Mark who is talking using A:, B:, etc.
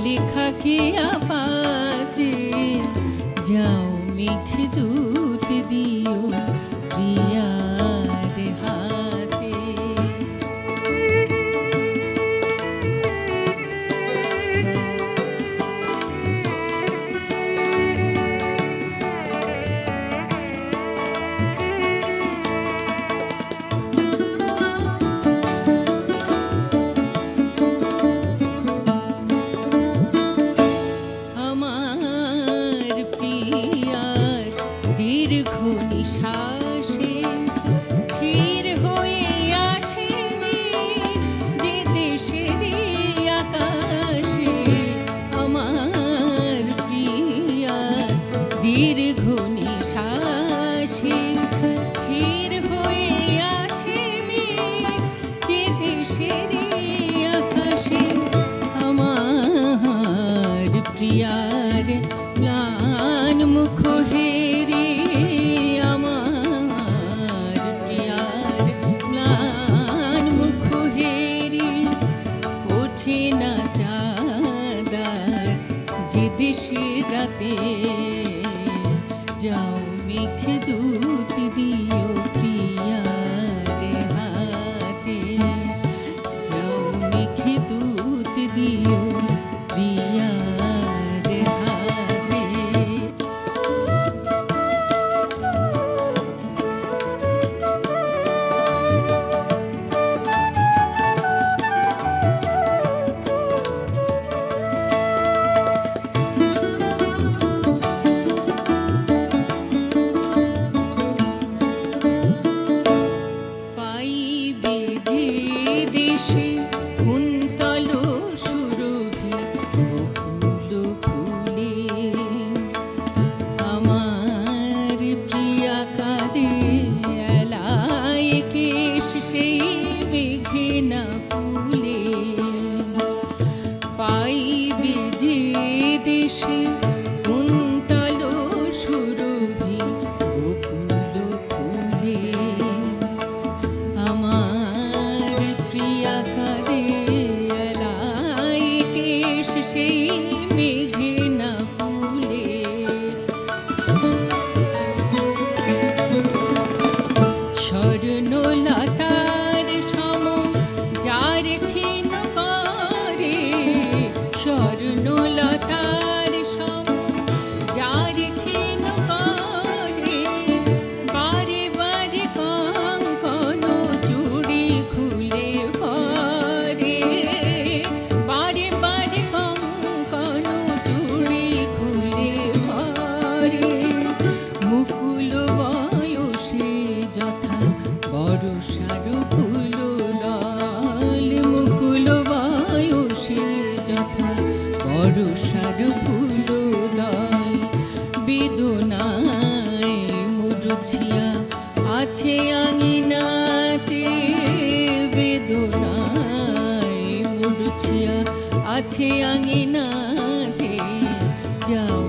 A: লেখা কে আপাতে যাও মেঘদূত দিও প্রিয়ার হাতে। দীর্ঘ নিঃশ্বাসে ধীর হয়ে আসে যে দেশের আকাশে আমার প্রিয়া। দীর্ঘ নিঃশ্বাসে ধীর হয়ে আছে যে দেশের আকাশে আমার প্রিয়ার ম্লান মুখ হেরে দেশের রাতে যাও মেঘদূত দিও প্রিয়ার হাতে। যাও মেঘদূত দিও প্রিয়ার হাতে। দেশে কুন্তল সুরভি বকুল ফুলে আমার প্রিয়া কাঁদে এলায় কেশ সেই মেঘে না কুলে। পাইবে যে দেশে কুন্তল সুরভি বকুল ফুলে আমার প্রিয়া কাঁদে এলায় কেশ সেই মেঘে না কুলে। স্বর্ণলতার সম যার ক্ষীণ করে স্বর্ণলতার সম যার ক্ষীণ করে বারে বারে কঙ্কন চুড়ি খুলে পরে বারে বারে কঙ্কন চুড়ি খুলে পরে। মুকুল বয়সে যথা বর্ষার ফুল দল মুকুল বয়সে যথা বর্ষার ফুল দল বেদনায় মুরছিয়া আছে আঙিনাতে। বেদনায় মুরছিয়া আছে আঙিনাতে যাও